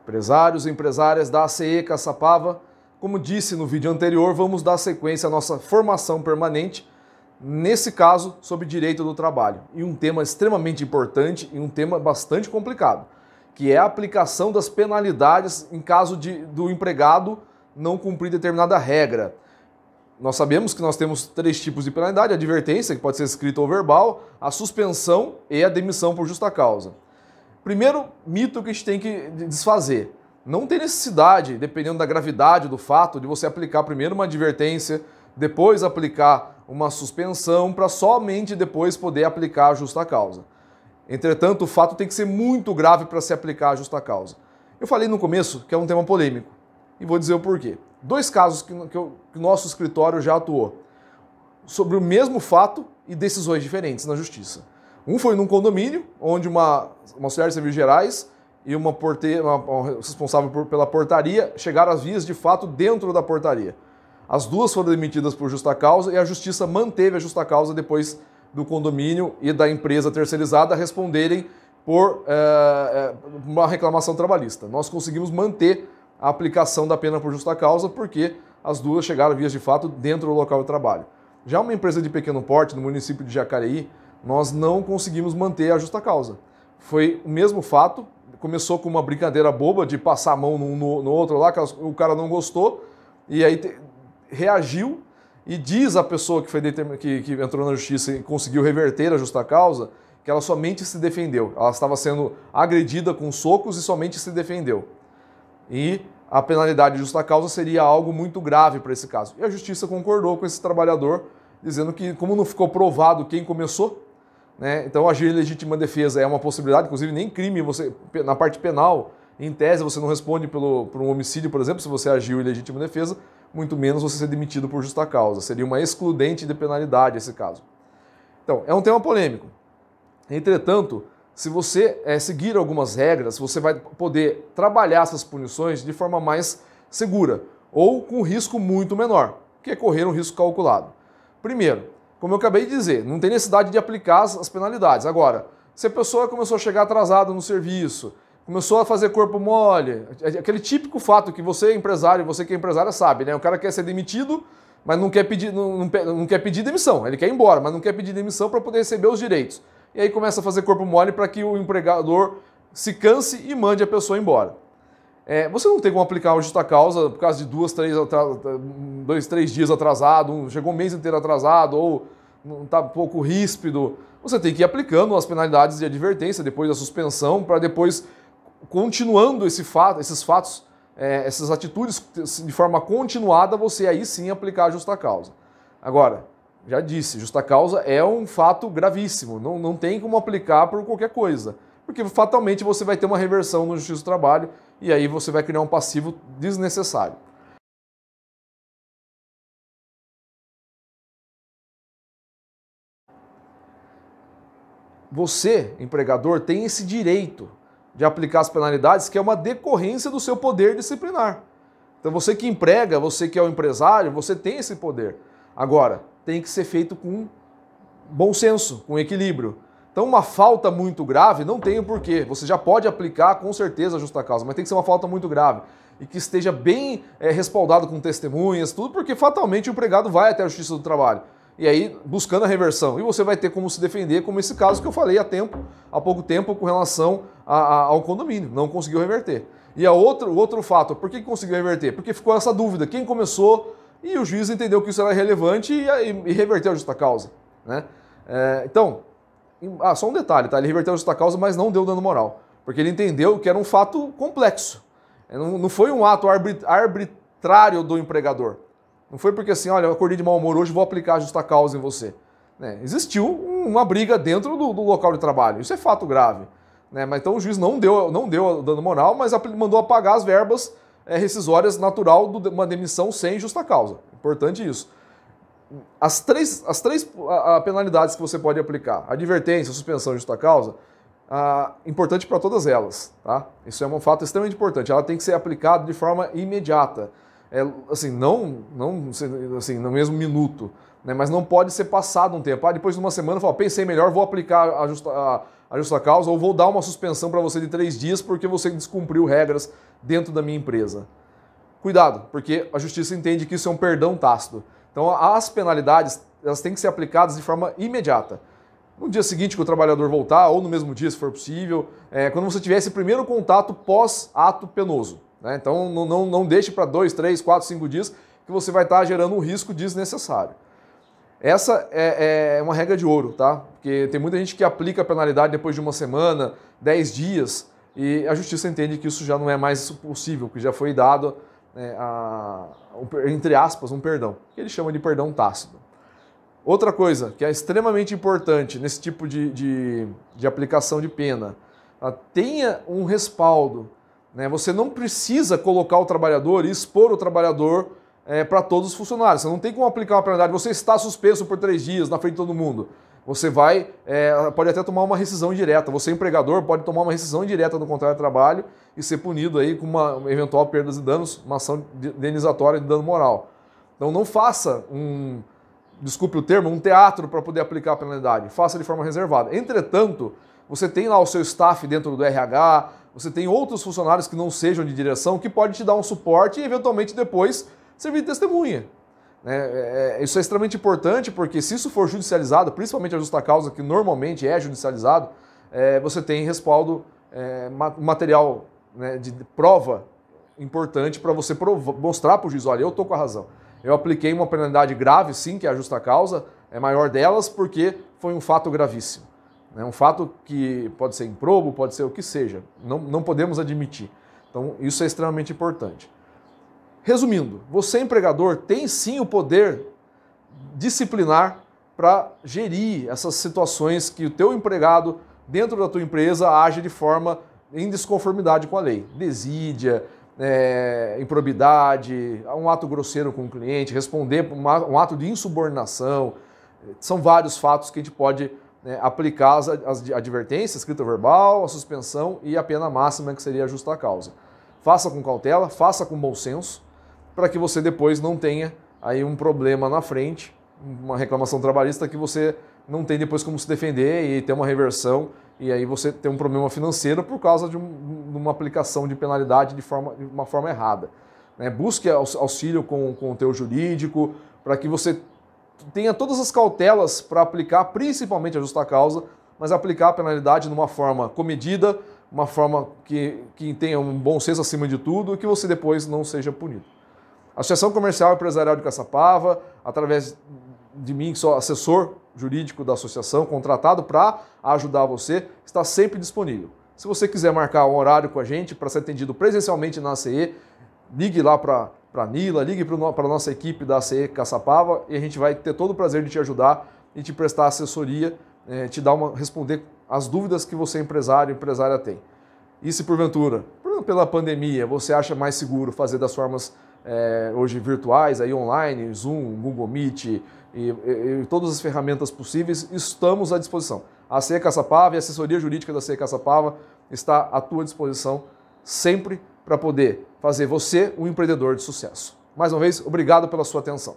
Empresários e empresárias da ACE Caçapava, como disse no vídeo anterior, vamos dar sequência à nossa formação permanente, nesse caso, sobre direito do trabalho. E um tema extremamente importante e um tema bastante complicado, que é a aplicação das penalidades em caso do empregado não cumprir determinada regra. Nós sabemos que nós temos 3 tipos de penalidade: a advertência, que pode ser escrita ou verbal, a suspensão e a demissão por justa causa. Primeiro mito que a gente tem que desfazer: não tem necessidade, dependendo da gravidade do fato, de você aplicar primeiro uma advertência, depois aplicar uma suspensão, para somente depois poder aplicar a justa causa. Entretanto, o fato tem que ser muito grave para se aplicar a justa causa. Eu falei no começo que é um tema polêmico, e vou dizer o porquê. 2 casos que o nosso escritório já atuou sobre o mesmo fato e decisões diferentes na justiça. Um foi num condomínio, onde uma auxiliar de serviços gerais e uma responsável pela portaria chegaram às vias de fato dentro da portaria. As 2 foram demitidas por justa causa e a justiça manteve a justa causa depois do condomínio e da empresa terceirizada responderem por uma reclamação trabalhista. Nós conseguimos manter a aplicação da pena por justa causa porque as 2 chegaram a vias de fato dentro do local de trabalho. Já uma empresa de pequeno porte no município de Jacareí, nós não conseguimos manter a justa causa. Foi o mesmo fato, começou com uma brincadeira boba de passar a mão no outro lá, que o cara não gostou, e aí reagiu, e diz a pessoa que entrou na justiça e conseguiu reverter a justa causa, que ela somente se defendeu. Ela estava sendo agredida com socos e somente se defendeu. E a penalidade de justa causa seria algo muito grave para esse caso. E a justiça concordou com esse trabalhador, dizendo que, como não ficou provado quem começou, né, então agir em legítima defesa é uma possibilidade, inclusive nem crime, na parte penal, em tese, você não responde por um homicídio, por exemplo, se você agiu em legítima defesa, muito menos você ser demitido por justa causa. Seria uma excludente de penalidade esse caso. Então, é um tema polêmico. Entretanto, se você seguir algumas regras, você vai poder trabalhar essas punições de forma mais segura ou com risco muito menor, que é correr um risco calculado. Primeiro, como eu acabei de dizer, não tem necessidade de aplicar as penalidades. Agora, se a pessoa começou a chegar atrasada no serviço, começou a fazer corpo mole, aquele típico fato que você é empresário, você que é empresária sabe, né? O cara quer ser demitido, mas não quer pedir demissão. Ele quer ir embora, mas não quer pedir demissão para poder receber os direitos. E aí começa a fazer corpo mole para que o empregador se canse e mande a pessoa embora. Você não tem como aplicar uma justa causa por causa de 2, 3 dias atrasado, chegou um mês inteiro atrasado ou está um pouco ríspido. Você tem que ir aplicando as penalidades de advertência, depois da suspensão, para depois, continuando esses fatos, essas atitudes de forma continuada, você aí sim aplicar a justa causa. Agora, já disse, justa causa é um fato gravíssimo, não tem como aplicar por qualquer coisa, porque fatalmente você vai ter uma reversão no Justiça do Trabalho e aí você vai criar um passivo desnecessário. Você, empregador, tem esse direito de aplicar as penalidades, que é uma decorrência do seu poder disciplinar. Então você que emprega, você que é o empresário, você tem esse poder. Agora, tem que ser feito com bom senso, com equilíbrio. Então uma falta muito grave não tem o porquê. Você já pode aplicar com certeza a justa causa, mas tem que ser uma falta muito grave e que esteja bem respaldado com testemunhas, tudo, porque fatalmente o empregado vai até a Justiça do Trabalho. E aí, buscando a reversão. E você vai ter como se defender, como esse caso que eu falei há pouco tempo com relação ao condomínio. Não conseguiu reverter. E o outro fato, por que conseguiu reverter? Porque ficou essa dúvida, quem começou, e o juiz entendeu que isso era relevante e reverteu a justa causa. Né? Então, só um detalhe, tá? Ele reverteu a justa causa, mas não deu dano moral. Porque ele entendeu que era um fato complexo. Não foi um ato arbitrário do empregador. Não foi porque assim, olha, eu acordei de mau humor hoje, vou aplicar a justa causa em você. Existiu uma briga dentro do local de trabalho. Isso é fato grave. Mas então o juiz não deu dano moral, mas mandou apagar as verbas rescisórias natural de uma demissão sem justa causa. Importante isso. As três penalidades que você pode aplicar, advertência, suspensão e justa causa, importante para todas elas. Tá? Isso é um fato extremamente importante. Ela tem que ser aplicada de forma imediata. Assim, não no mesmo minuto. né? Mas não pode ser passado um tempo. Depois de uma semana, fala, pensei melhor, vou aplicar a justa causa ou vou dar uma suspensão para você de 3 dias porque você descumpriu regras dentro da minha empresa. Cuidado, porque a justiça entende que isso é um perdão tácito. Então, as penalidades elas têm que ser aplicadas de forma imediata. No dia seguinte que o trabalhador voltar, ou no mesmo dia, se for possível, quando você tiver esse primeiro contato pós-ato penoso, né? Então, não deixe para 2, 3, 4, 5 dias que você vai estar gerando um risco desnecessário. Essa é uma regra de ouro, tá? Porque tem muita gente que aplica a penalidade depois de uma semana, 10 dias, e a justiça entende que isso já não é mais possível, que já foi dado, entre aspas, um perdão, que ele chama de perdão tácito. Outra coisa que é extremamente importante nesse tipo de aplicação de pena, tenha um respaldo, né? Você não precisa colocar o trabalhador e expor o trabalhador para todos os funcionários. Você não tem como aplicar uma penalidade. Você está suspenso por 3 dias na frente de todo mundo. Você pode até tomar uma rescisão indireta. Você, empregador, pode tomar uma rescisão indireta do contrato de trabalho e ser punido aí com uma eventual perdas e danos, uma ação indenizatória de dano moral. Então não faça desculpe o termo, um teatro para poder aplicar a penalidade. Faça de forma reservada. Entretanto, você tem lá o seu staff dentro do RH, você tem outros funcionários que não sejam de direção que pode te dar um suporte e eventualmente depois servir de testemunha. Isso é extremamente importante porque se isso for judicializado, principalmente a justa causa, que normalmente é judicializado, você tem respaldo material, né, de prova importante para você mostrar para o juiz, olha, eu estou com a razão. Eu apliquei uma penalidade grave, sim, que é a justa causa, é maior delas porque foi um fato gravíssimo. Um fato que pode ser improbo, pode ser o que seja. Não podemos admitir. Então, isso é extremamente importante. Resumindo, você, empregador, tem sim o poder disciplinar para gerir essas situações que o teu empregado, dentro da tua empresa, age de forma em desconformidade com a lei. Desídia, improbidade, um ato grosseiro com o cliente, responder um ato de insubordinação. São vários fatos que a gente pode aplicar as advertências, escrita verbal, a suspensão e a pena máxima, que seria a justa causa. Faça com cautela, faça com bom senso, para que você depois não tenha aí um problema na frente, uma reclamação trabalhista que você não tem depois como se defender e ter uma reversão, e aí você tem um problema financeiro por causa de uma aplicação de penalidade de uma forma errada. Busque auxílio com o teu jurídico, para que você tenha todas as cautelas para aplicar, principalmente a justa causa, mas aplicar a penalidade de uma forma comedida, uma forma que tenha um bom senso acima de tudo e que você depois não seja punido. A Associação Comercial e Empresarial de Caçapava, através de mim, que sou assessor jurídico da associação, contratado para ajudar você, está sempre disponível. Se você quiser marcar um horário com a gente para ser atendido presencialmente na ACE, ligue lá para a Nila, ligue para a nossa equipe da ACE Caçapava e a gente vai ter todo o prazer de te ajudar e te prestar assessoria, responder as dúvidas que você, empresário, empresária, tem. E se porventura, pela pandemia, você acha mais seguro fazer das formas hoje virtuais, aí online, Zoom, Google Meet e todas as ferramentas possíveis, estamos à disposição. A CE Caçapava e a assessoria jurídica da CE Caçapava está à tua disposição sempre para poder fazer você um empreendedor de sucesso. Mais uma vez, obrigado pela sua atenção.